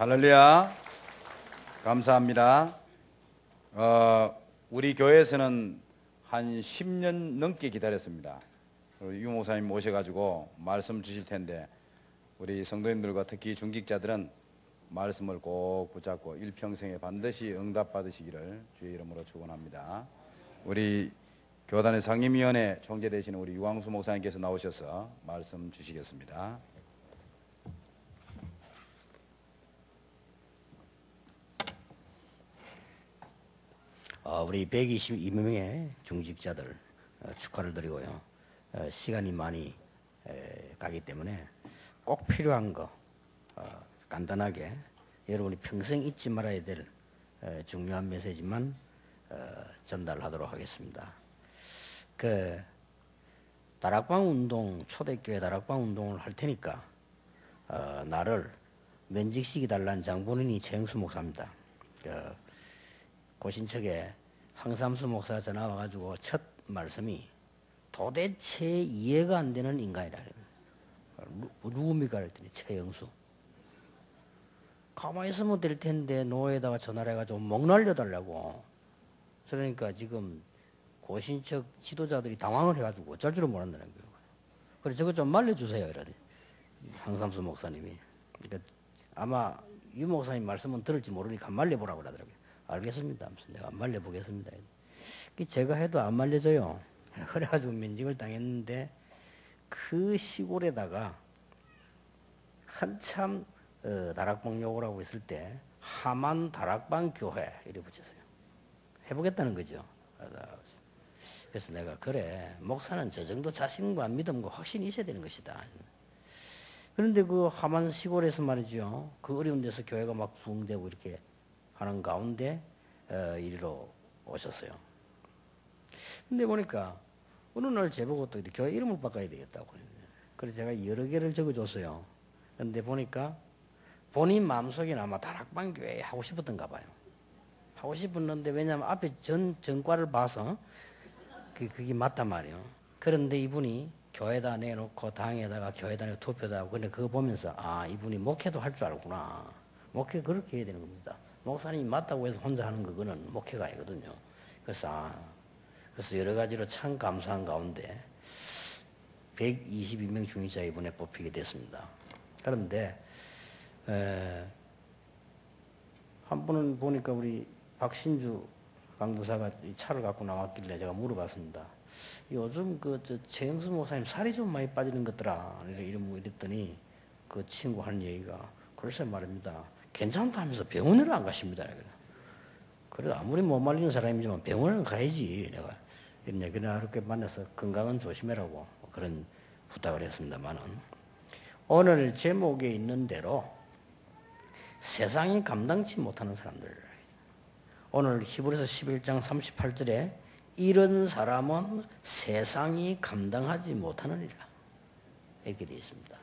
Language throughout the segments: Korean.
할렐루야. 감사합니다. 우리 교회에서는 한 10년 넘게 기다렸습니다. 유 목사님 모셔가지고 말씀 주실 텐데 우리 성도님들과 특히 중직자들은 말씀을 꼭 붙잡고 일평생에 반드시 응답받으시기를 주의 이름으로 축원합니다. 우리 교단의 상임위원회 총재 되시는 우리 유광수 목사님께서 나오셔서 말씀 주시겠습니다. 우리 122명의 중직자들 축하를 드리고요. 시간이 많이 가기 때문에 꼭 필요한 거 간단하게 여러분이 평생 잊지 말아야 될 중요한 메시지만 전달하도록 하겠습니다. 그 다락방 운동, 초대교회 다락방 운동을 할 테니까 나를 면직시키 달라는 장본인이 최영수 목사입니다. 고신척에 황삼수 목사 전화 와가지고 첫 말씀이 도대체 이해가 안 되는 인간이라 그래요. 누굽니까? 그랬더니 최영수. 가만히 있으면 될 텐데 노예에다가 전화를 해가지고 목 날려달라고. 그러니까 지금 고신척 지도자들이 당황을 해가지고 어쩔 줄을 모른다는 거예요. 그래 저거 좀 말려주세요 이러더니 황삼수 목사님이. 그러니까 아마 유 목사님 말씀은 들을지 모르니까 말려보라고 그러더라고요. 알겠습니다. 내가 안 말려보겠습니다. 제가 해도 안 말려져요. 그래가지고 면직을 당했는데 그 시골에다가 한참 다락방 욕을 하고 있을 때 하만 다락방 교회 이래 붙였어요. 해보겠다는 거죠. 그래서 내가 그래 목사는 저 정도 자신과 믿음과 확신이 있어야 되는 것이다. 그런데 그 하만 시골에서 말이죠. 그 어려운 데서 교회가 막 부흥되고 이렇게 하는 가운데 이리로 오셨어요. 근데 보니까 어느 날 제보고 또 교회 이름을 바꿔야 되겠다고. 그래서 제가 여러 개를 적어줬어요. 그런데 보니까 본인 마음속에는 아마 다락방 교회 하고 싶었던가 봐요. 하고 싶었는데 왜냐하면 앞에 전과를 봐서 그게 맞단 말이에요. 그런데 이분이 교회다 내놓고 당에다가 교회다 내고 투표다 하고 근데 그거 보면서 아 이분이 목회도 할 줄 알구나. 목회 그렇게 해야 되는 겁니다. 목사님이 맞다고 해서 혼자 하는 그거는 목회가 아니거든요. 그래서 여러 가지로 참 감사한 가운데 122명 중직자 이번에 뽑히게 됐습니다. 그런데 한 번은 보니까 우리 박신주 강도사가 이 차를 갖고 나왔길래 제가 물어봤습니다. 요즘 최영수 목사님 살이 좀 많이 빠지는 것더라. 이랬더니 그 친구 하는 얘기가 글쎄 말입니다. 괜찮다 하면서 병원을 안 가십니다. 그래도 아무리 못 말리는 사람이지만 병원을 가야지. 내가 이렇게 만나서 건강은 조심해라고 그런 부탁을 했습니다만은 오늘 제목에 있는 대로 세상이 감당치 못하는 사람들. 오늘 히브리서 11장 38절에 이런 사람은 세상이 감당하지 못하느니라 이렇게 되어 있습니다.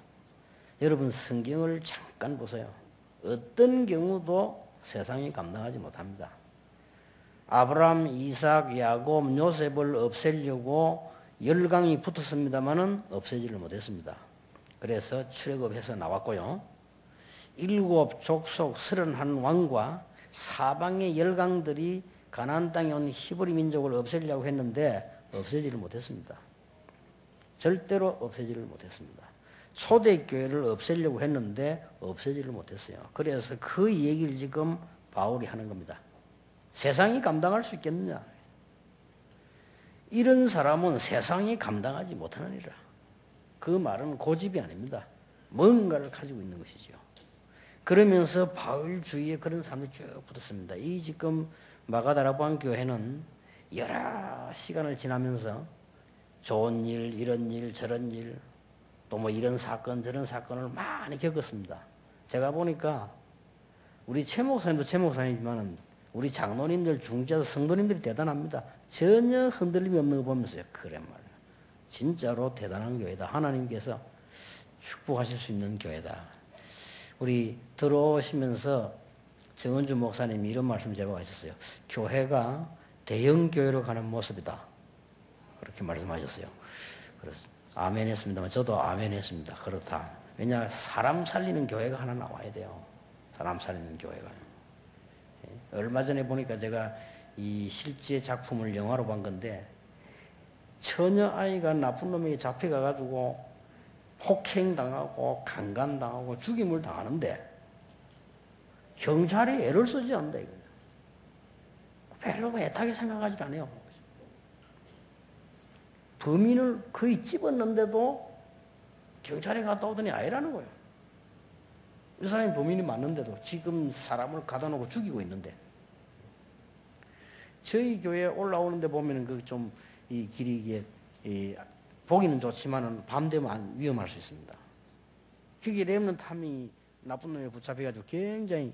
여러분 성경을 잠깐 보세요. 어떤 경우도 세상이 감당하지 못합니다. 아브라함, 이삭, 야곱, 요셉을 없애려고 열강이 붙었습니다마는 없애지를 못했습니다. 그래서 출애굽해서 나왔고요. 7 족속 31 왕과 사방의 열강들이 가나안 땅에 온 히브리 민족을 없애려고 했는데 없애지를 못했습니다. 절대로 없애지를 못했습니다. 초대교회를 없애려고 했는데 없애지를 못했어요. 그래서 그 얘기를 지금 바울이 하는 겁니다. 세상이 감당할 수 있겠느냐? 이런 사람은 세상이 감당하지 못하느니라. 그 말은 고집이 아닙니다. 뭔가를 가지고 있는 것이죠. 그러면서 바울 주위에 그런 사람들이 쭉 붙었습니다. 이 지금 마가다락방 교회는 여러 시간을 지나면서 좋은 일, 이런 일, 저런 일, 또 뭐 이런 사건, 저런 사건을 많이 겪었습니다. 제가 보니까 우리 최 목사님도 최 목사님이지만 우리 장로님들, 중직자, 성도님들이 대단합니다. 전혀 흔들림이 없는 거 보면서요. 그래 말이야. 진짜로 대단한 교회다. 하나님께서 축복하실 수 있는 교회다. 우리 들어오시면서 정은주 목사님이 이런 말씀 제보하셨어요. 교회가 대형 교회로 가는 모습이다. 그렇게 말씀하셨어요. 그래서 아멘 했습니다만 저도 아멘 했습니다. 그렇다. 왜냐 사람 살리는 교회가 하나 나와야 돼요. 사람 살리는 교회가. 얼마 전에 보니까 제가 이 실제 작품을 영화로 본 건데 처녀 아이가 나쁜 놈이 잡혀가가지고 폭행당하고 강간당하고 죽임을 당하는데 경찰이 애를 쓰지 않는다 이거예요. 별로 애타게 생각하지 않아요. 범인을 거의 집었는데도 경찰이 갔다 오더니 아니라는 거예요. 이 사람이 범인이 맞는데도 지금 사람을 가다 놓고 죽이고 있는데 저희 교회에 올라오는데 보면은 그 좀 이 길이 이게 보기는 좋지만은 밤 되면 위험할 수 있습니다. 그게 렘넌트 탐이 나쁜 놈에 붙잡혀가지고 굉장히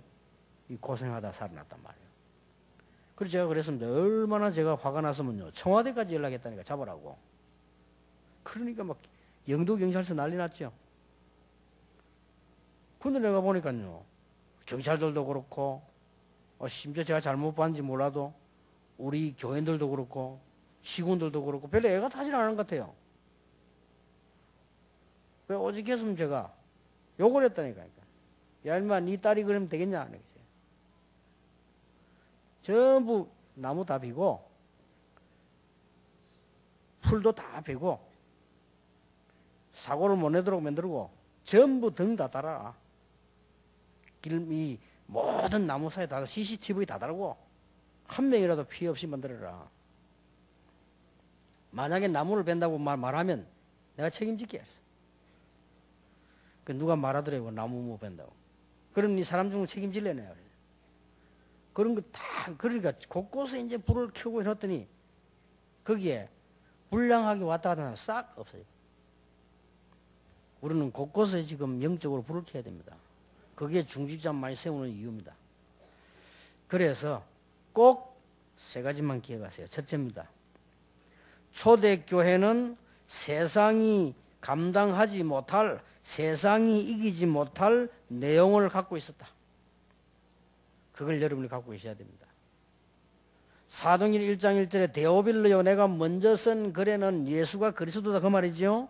고생하다 살아났단 말이에요. 그래서 제가 그랬습니다. 얼마나 제가 화가 났으면요. 청와대까지 연락했다니까 잡으라고. 그러니까 막 영도경찰서 난리 났죠. 근데 내가 보니까요. 경찰들도 그렇고 심지어 제가 잘못 봤는지 몰라도 우리 교인들도 그렇고 시군들도 그렇고 별로 애가 타질 않은 것 같아요. 왜 오직 했으면 제가 욕을 했다니까. 야 인마 네 딸이 그러면 되겠냐. 전부 나무 다 비고 풀도 다 베고 사고를 못 내도록 만들고 전부 등 다 달아. 이 모든 나무 사이에 다 CCTV 다 달고 한 명이라도 피해 없이 만들어라. 만약에 나무를 벤다고 말하면 내가 책임질게 했어. 그 누가 말하더라고 나무 못 벤다고. 그럼 이 사람 중에 책임질래 내가. 그런 거 다 그러니까 곳곳에 이제 불을 켜고 이랬더니 거기에 불량하게 왔다 갔다 하면 싹 없어요. 우리는 곳곳에 지금 영적으로 불을 켜야 됩니다. 그게 중직자 많이 세우는 이유입니다. 그래서 꼭 세 가지만 기억하세요. 첫째입니다. 초대교회는 세상이 감당하지 못할, 세상이 이기지 못할 내용을 갖고 있었다. 그걸 여러분이 갖고 계셔야 됩니다. 사도행전 1장 1절에 데오빌로요 내가 먼저 쓴 글에는 예수가 그리스도다 그 말이죠.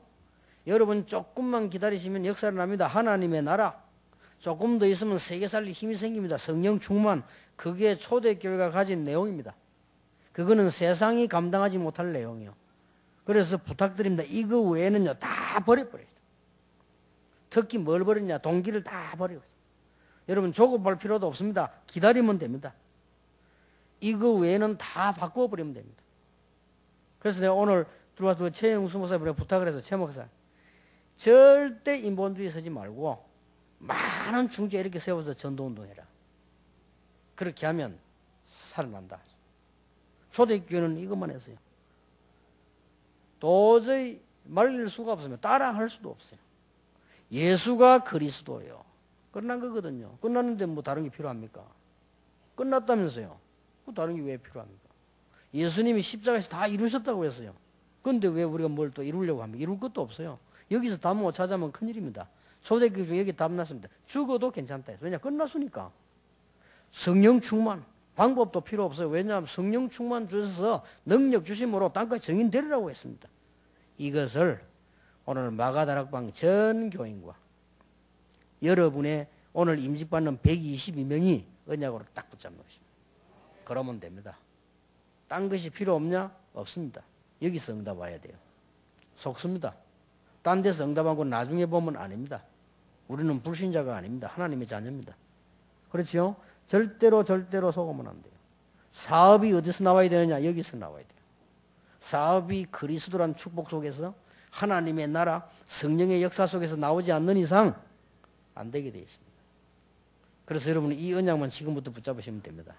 여러분 조금만 기다리시면 역사를 납니다. 하나님의 나라 조금 더 있으면 세계 살릴 힘이 생깁니다. 성령 충만 그게 초대교회가 가진 내용입니다. 그거는 세상이 감당하지 못할 내용이요. 그래서 부탁드립니다. 이거 외에는요 다 버려버려요. 특히 뭘 버렸냐 동기를 다 버리고 여러분 조급할 필요도 없습니다. 기다리면 됩니다. 이거 외에는 다 바꿔버리면 됩니다. 그래서 내가 오늘 들어와서 최영수 목사님께 부탁을 해서 최 목사 절대 인본주의 서지 말고 많은 중재 이렇게 세워서 전도운동해라. 그렇게 하면 살아난다. 초대교회는 이것만 했어요. 도저히 말릴 수가 없으면 따라할 수도 없어요. 예수가 그리스도예요. 끝난 거거든요. 끝났는데 뭐 다른 게 필요합니까? 끝났다면서요. 뭐 다른 게 왜 필요합니까? 예수님이 십자가에서 다 이루셨다고 했어요. 그런데 왜 우리가 뭘 또 이루려고 합니까? 이룰 것도 없어요. 여기서 답 못 찾아면 큰일입니다. 초대교회 중에 여기 답 났습니다. 죽어도 괜찮다. 왜냐? 끝났으니까. 성령 충만. 방법도 필요 없어요. 왜냐하면 성령 충만 주셔서 능력 주심으로 땅까지 정인되리라고 했습니다. 이것을 오늘 마가다락방 전 교인과 여러분의 오늘 임직받는 122명이 언약으로 딱 붙잡는 것입니다. 그러면 됩니다. 딴 것이 필요 없냐? 없습니다. 여기서 응답 와야 돼요. 속습니다. 딴 데서 응답하고 나중에 보면 아닙니다. 우리는 불신자가 아닙니다. 하나님의 자녀입니다. 그렇죠? 절대로 속으면 안 돼요. 사업이 어디서 나와야 되느냐? 여기서 나와야 돼요. 사업이 그리스도란 축복 속에서 하나님의 나라, 성령의 역사 속에서 나오지 않는 이상 안 되게 되어 있습니다. 그래서 여러분은 이 언약만 지금부터 붙잡으시면 됩니다.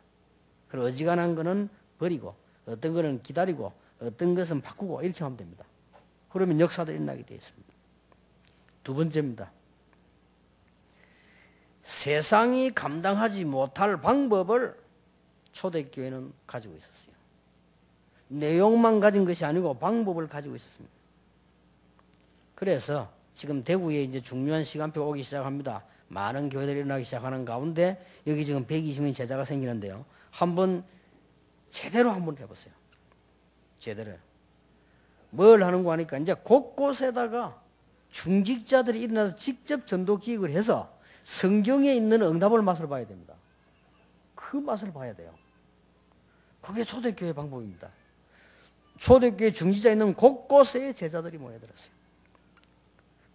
그리고 어지간한 거는 버리고 어떤 거는 기다리고 어떤 것은 바꾸고 이렇게 하면 됩니다. 그러면 역사도 일어나게 되어 있습니다. 두 번째입니다. 세상이 감당하지 못할 방법을 초대교회는 가지고 있었어요. 내용만 가진 것이 아니고 방법을 가지고 있었습니다. 그래서 지금 대구에 이제 중요한 시간표가 오기 시작합니다. 많은 교회들이 일어나기 시작하는 가운데 여기 지금 120명 제자가 생기는데요. 한번 제대로 한번 해보세요. 제대로. 뭘 하는 거 하니까 이제 곳곳에다가 중직자들이 일어나서 직접 전도 기획을 해서 성경에 있는 응답을 맛을 봐야 됩니다. 그 맛을 봐야 돼요. 그게 초대교회 방법입니다. 초대교회 중지자 있는 곳곳에 제자들이 모여들었어요.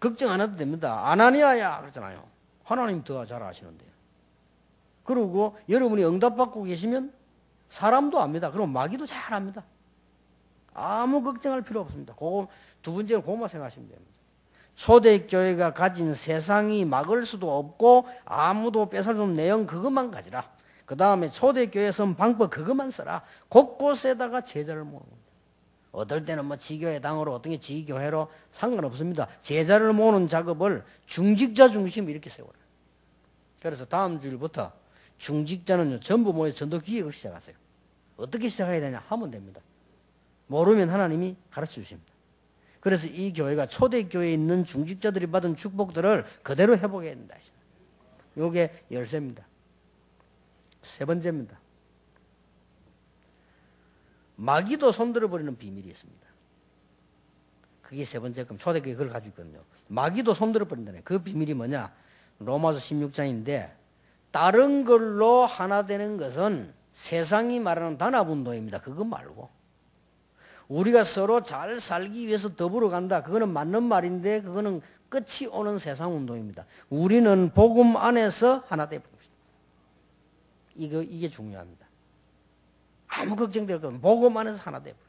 걱정 안 해도 됩니다. 아나니아야 그러잖아요. 하나님 더 잘 아시는데요. 그리고 여러분이 응답받고 계시면 사람도 압니다. 그럼 마귀도 잘 압니다. 아무 걱정할 필요 없습니다. 두 번째로 그것만 생각하시면 됩니다. 초대교회가 가진 세상이 막을 수도 없고 아무도 뺏을 수 없는 내용 그것만 가지라. 그 다음에 초대교회 선 방법 그것만 써라. 곳곳에다가 제자를 모으는 겁니다. 어떨 때는 뭐 지교회 당으로 어떤 게 지교회로 상관없습니다. 제자를 모으는 작업을 중직자 중심 이렇게 세워라. 그래서 다음 주일부터 중직자는 전부 모여서 전도 기획을 시작하세요. 어떻게 시작해야 되냐 하면 됩니다. 모르면 하나님이 가르쳐 주십니다. 그래서 이 교회가 초대교회에 있는 중직자들이 받은 축복들을 그대로 회복해야 된다. 이게 열쇠입니다. 세 번째입니다. 마귀도 손들어버리는 비밀이 있습니다. 그게 세 번째 금 초대교회 그걸 가지고 있거든요. 마귀도 손들어버린다네. 그 비밀이 뭐냐? 로마서 16장인데 다른 걸로 하나 되는 것은 세상이 말하는 단합운동입니다. 그거 말고 우리가 서로 잘 살기 위해서 더불어 간다. 그거는 맞는 말인데 그거는 끝이 오는 세상운동입니다. 우리는 복음 안에서 하나 되어버립니다. 이게 중요합니다. 아무 걱정될 거 없는 복음 안에서 하나 되어버려요.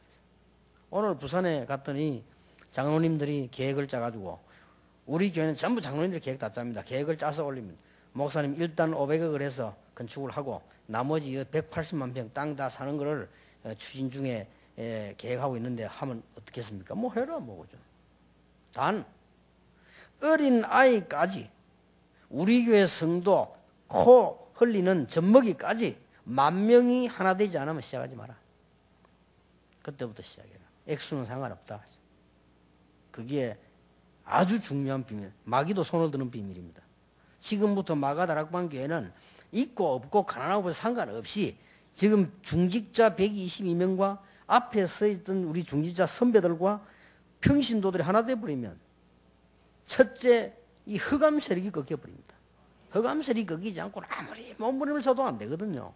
오늘 부산에 갔더니 장로님들이 계획을 짜가지고 우리 교회는 전부 장로님들이 계획 다 짭니다. 계획을 짜서 올립니다. 목사님 일단 500억을 해서 건축을 하고 나머지 180만 평 땅 다 사는 거를 추진 중에 계획하고 있는데 하면 어떻겠습니까? 뭐 해라 뭐죠. 단 어린 아이까지 우리 교회 성도 코 흘리는 젖먹이까지 10,000명이 하나 되지 않으면 시작하지 마라. 그때부터 시작해라. 액수는 상관없다. 그게 아주 중요한 비밀. 마귀도 손을 드는 비밀입니다. 지금부터 마가다락방 교회는 있고 없고 가난하고 상관없이 지금 중직자 122명과 앞에 서 있던 우리 중직자 선배들과 평신도들이 하나 되어버리면 첫째 이 흑암 세력이 꺾여버립니다. 흑암 세력이 꺾이지 않고 아무리 몸부림을 쳐도 안 되거든요.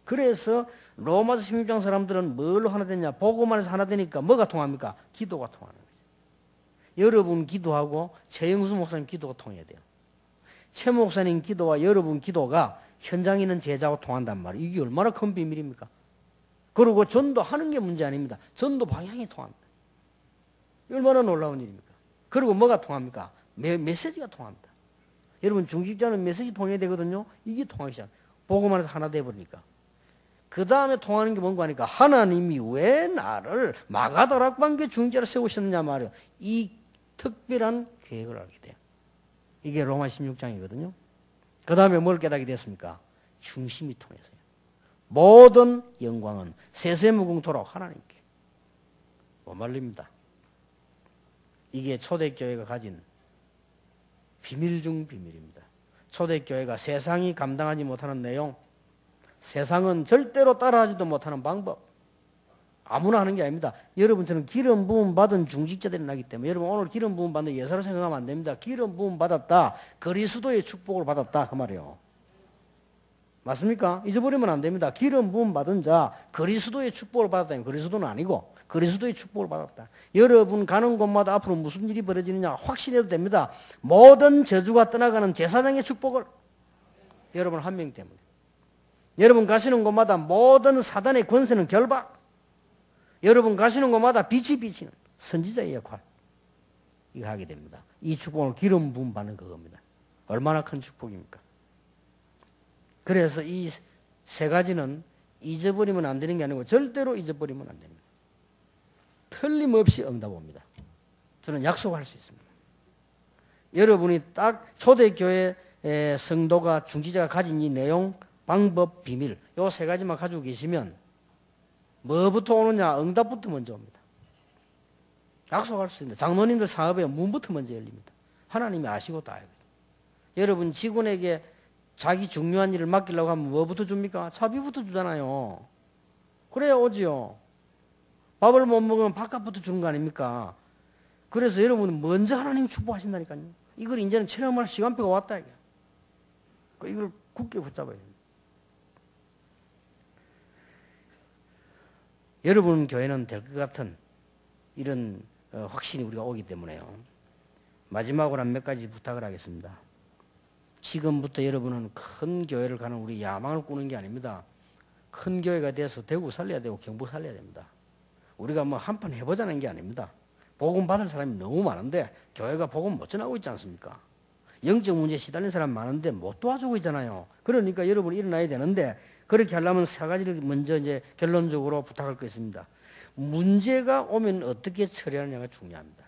그래서 로마서 16장 사람들은 뭘로 하나 되냐? 복음 안에서 하나 되니까 뭐가 통합니까? 기도가 통하는 거죠. 여러분 기도하고 최영수 목사님 기도가 통해야 돼요. 최 목사님 기도와 여러분 기도가 현장에 있는 제자와 통한단 말이에요. 이게 얼마나 큰 비밀입니까? 그리고 전도하는 게 문제 아닙니다. 전도 방향이 통합니다. 얼마나 놀라운 일입니까? 그리고 뭐가 통합니까? 메시지가 통합니다. 여러분 중직자는 메시지 통해야 되거든요. 이게 통하기 시작. 복음 안에서 하나 돼버리니까. 그 다음에 통하는 게 뭔가 하니까 하나님이 왜 나를 마가다락방교 중직자로 세우셨느냐 말이에요. 이 특별한 계획을 알게 돼요. 이게 로마 16장이거든요. 그 다음에 뭘 깨닫게 됐습니까? 중심이 통해서요. 모든 영광은 세세무궁토록 하나님께 머물립니다. 이게 초대교회가 가진 비밀 중 비밀입니다. 초대교회가 세상이 감당하지 못하는 내용, 세상은 절대로 따라하지도 못하는 방법, 아무나 하는 게 아닙니다. 여러분처럼 기름 부음 받은 중직자들이 나기 때문에 여러분 오늘 기름 부음 받는 예사로 생각하면 안 됩니다. 기름 부음 받았다, 그리스도의 축복을 받았다 그 말이에요. 맞습니까? 잊어버리면 안 됩니다. 기름 부음 받은 자 그리스도의 축복을 받았다면 그리스도는 아니고 그리스도의 축복을 받았다. 여러분 가는 곳마다 앞으로 무슨 일이 벌어지느냐 확신해도 됩니다. 모든 저주가 떠나가는 제사장의 축복을 여러분 한 명 때문에 여러분 가시는 곳마다 모든 사단의 권세는 결박, 여러분 가시는 곳마다 빛이 비치는 선지자의 역할 이거 하게 됩니다. 이 축복을 기름 부음 받는 그겁니다. 얼마나 큰 축복입니까? 그래서 이 세 가지는 잊어버리면 안 되는 게 아니고 절대로 잊어버리면 안 됩니다. 틀림없이 응답 옵니다. 저는 약속할 수 있습니다. 여러분이 딱 초대교회 성도가 중지자가 가진 이 내용, 방법, 비밀 요 세 가지만 가지고 계시면 뭐부터 오느냐? 응답부터 먼저 옵니다. 약속할 수 있습니다. 장로님들 사업에 문부터 먼저 열립니다. 하나님이 아시고 다 알거든요. 여러분 직원에게 자기 중요한 일을 맡기려고 하면 뭐부터 줍니까? 차비부터 주잖아요. 그래야 오지요. 밥을 못 먹으면 밥값부터 주는 거 아닙니까? 그래서 여러분은 먼저 하나님 축복하신다니까요. 이걸 이제는 체험할 시간표가 왔다 이게. 이걸 굳게 붙잡아야 됩니다. 여러분 교회는 될 것 같은 이런 확신이 우리가 오기 때문에요. 마지막으로 한 몇 가지 부탁을 하겠습니다. 지금부터 여러분은 큰 교회를 가는 우리 야망을 꾸는 게 아닙니다. 큰 교회가 돼서 대구 살려야 되고 경북 살려야 됩니다. 우리가 뭐 한판 해보자는 게 아닙니다. 복음 받을 사람이 너무 많은데 교회가 복음 못 전하고 있지 않습니까? 영적 문제에 시달린 사람 많은데 못 도와주고 있잖아요. 그러니까 여러분이 일어나야 되는데 그렇게 하려면 세 가지를 먼저 이제 결론적으로 부탁할 거 있습니다. 문제가 오면 어떻게 처리하느냐가 중요합니다.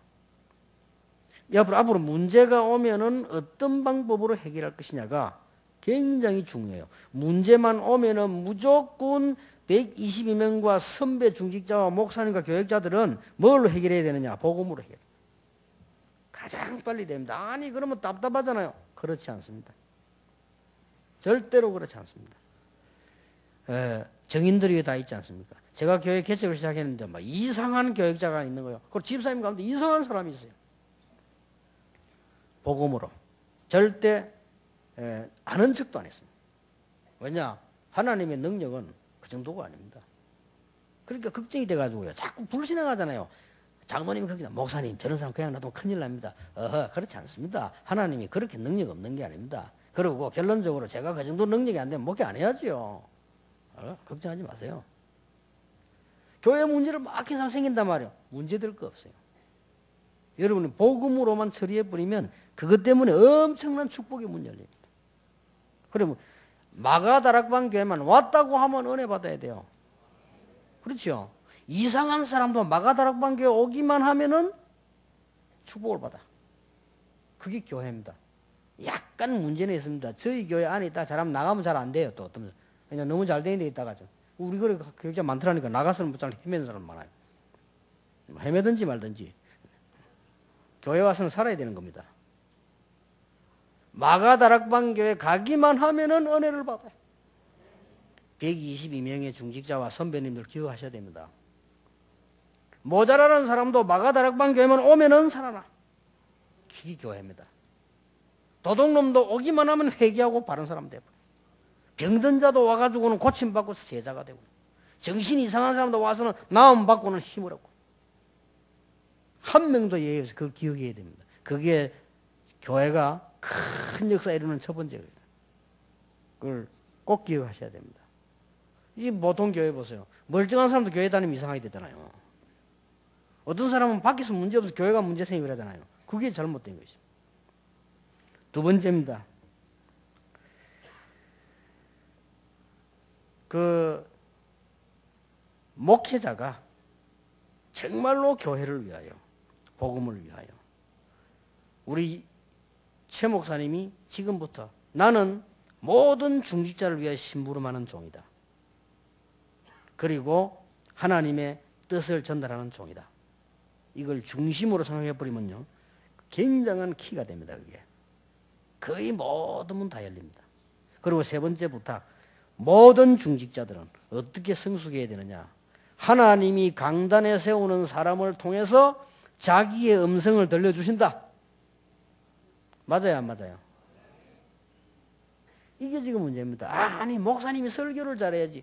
앞으로 문제가 오면은 어떤 방법으로 해결할 것이냐가 굉장히 중요해요. 문제만 오면은 무조건 122명과 선배 중직자와 목사님과 교역자들은 뭘로 해결해야 되느냐? 복음으로 해결. 가장 빨리 됩니다. 아니 그러면 답답하잖아요. 그렇지 않습니다. 절대로 그렇지 않습니다. 정인들이 다 있지 않습니까? 제가 교회 개척을 시작했는데 막 이상한 교역자가 있는 거예요. 그리고 집사님 가운데 이상한 사람이 있어요. 복음으로 절대 아는 척도 안 했습니다. 왜냐? 하나님의 능력은 그 정도가 아닙니다. 그러니까 걱정이 돼가지고요. 자꾸 불신앙하잖아요. 장모님이 걱정, 목사님 저런 사람 그냥 놔두면 큰일 납니다. 그렇지 않습니다. 하나님이 그렇게 능력 없는 게 아닙니다. 그리고 결론적으로 제가 그 정도 능력이 안 되면 목회 안 해야지요. 걱정하지 마세요. 교회 문제를 막 이상 생긴단 말이에요. 문제될 거 없어요. 여러분이 복음으로만 처리해버리면 그것 때문에 엄청난 축복의 문 열립니다. 그러면 마가다락방 교회만 왔다고 하면 은혜 받아야 돼요. 그렇죠? 이상한 사람도 마가다락방 교회 오기만 하면은 축복을 받아. 그게 교회입니다. 약간 문제는 있습니다. 저희 교회 안에 있다 잘하면 나가면 잘 안 돼요. 또 어떤 그냥 너무 잘 되는 데 있다가죠. 우리 그래 교육자 많더라니까 나가서는 잘 헤매는 사람 많아요. 헤매든지 말든지 교회 와서는 살아야 되는 겁니다. 마가다락방 교회 가기만 하면은 은혜를 받아요. 122명의 중직자와 선배님들 기억하셔야 됩니다. 모자라는 사람도 마가다락방 교회만 오면은 살아나. 그게 교회입니다. 도둑놈도 오기만 하면 회개하고 바른 사람 되고, 병든 자도 와가지고는 고침받고 제자가 되고, 정신이 이상한 사람도 와서는 나음받고는 힘을 얻고, 한 명도 예외 없이 그걸 기억해야 됩니다. 그게 교회가 큰 역사 이루는 첫 번째 거예요. 그걸 꼭 기억하셔야 됩니다. 이 보통 교회 보세요. 멀쩡한 사람도 교회 다니면 이상하게 되잖아요. 어떤 사람은 밖에서 문제 없어서 교회가 문제 생기고 그러잖아요. 그게 잘못된 것이죠. 두 번째입니다. 목회자가 정말로 교회를 위하여, 복음을 위하여, 우리 최 목사님이 지금부터 나는 모든 중직자를 위하여 심부름하는 종이다. 그리고 하나님의 뜻을 전달하는 종이다. 이걸 중심으로 생각해버리면요, 굉장한 키가 됩니다. 그게 거의 모든 문 다 열립니다. 그리고 세 번째 부탁, 모든 중직자들은 어떻게 성숙해야 되느냐? 하나님이 강단에 세우는 사람을 통해서 자기의 음성을 들려주신다. 맞아요, 안 맞아요? 이게 지금 문제입니다. 아니 목사님이 설교를 잘해야지.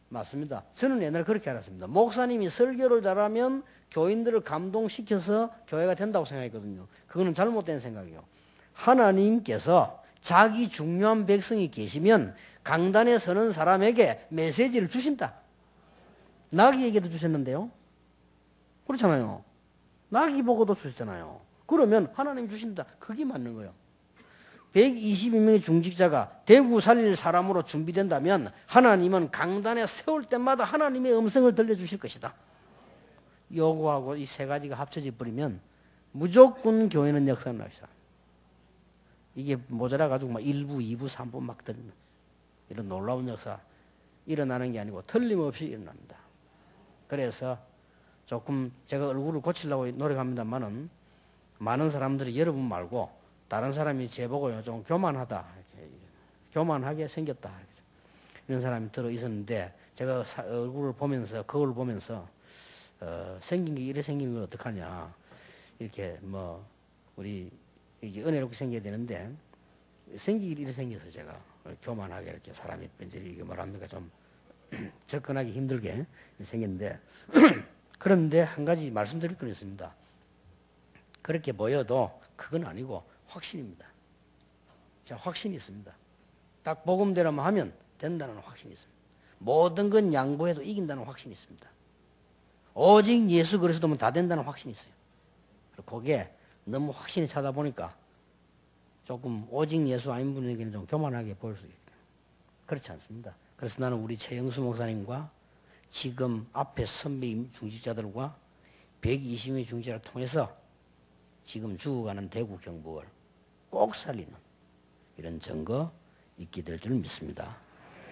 맞습니다. 저는 옛날에 그렇게 알았습니다. 목사님이 설교를 잘하면 교인들을 감동시켜서 교회가 된다고 생각했거든요. 그거는 잘못된 생각이에요. 하나님께서 자기 중요한 백성이 계시면 강단에 서는 사람에게 메시지를 주신다. 나귀에게도 주셨는데요. 그렇잖아요. 나귀 보고도 주셨잖아요. 그러면 하나님 주신다. 그게 맞는 거예요. 122명의 중직자가 대구 살릴 사람으로 준비된다면 하나님은 강단에 세울 때마다 하나님의 음성을 들려주실 것이다. 요거하고 이 세 가지가 합쳐져 버리면 무조건 교회는 역사를 날리사. 이게 모자라가지고 막 1부, 2부, 3부 막 들리는 이런 놀라운 역사 일어나는 게 아니고 틀림없이 일어납니다. 그래서 조금 제가 얼굴을 고치려고 노력합니다만은 많은 사람들이 여러분 말고 다른 사람이 제보고요 좀 교만하다, 이렇게, 교만하게 생겼다 이런 사람이 들어 있었는데 제가 얼굴을 보면서 거울을 보면서 생긴 게 이래 생긴 걸 어떡하냐, 이렇게 뭐 우리 이게 은혜롭게 생겨야 되는데 생기길 이래 생겨서 제가 교만하게 이렇게 사람이 이게 뭐랍니까 좀 접근하기 힘들게 생겼는데 그런데 한 가지 말씀드릴 건 있습니다. 그렇게 보여도 그건 아니고 확신입니다. 자, 확신이 있습니다. 딱 복음대로만 하면 된다는 확신이 있습니다. 모든 건 양보해도 이긴다는 확신이 있습니다. 오직 예수 그리스도면 다 된다는 확신이 있어요. 그리고 그게 너무 확신이 차다 보니까 조금 오직 예수 아닌 분에게는 좀 교만하게 보일 수 있다. 그렇지 않습니다. 그래서 나는 우리 최영수 목사님과 지금 앞에 선배 중직자들과 120명의 중직자를 통해서 지금 죽어가는 대구 경북을 꼭 살리는 이런 증거 있게 될 줄 믿습니다.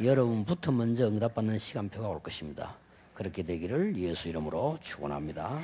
여러분부터 먼저 응답받는 시간표가 올 것입니다. 그렇게 되기를 예수 이름으로 축원합니다.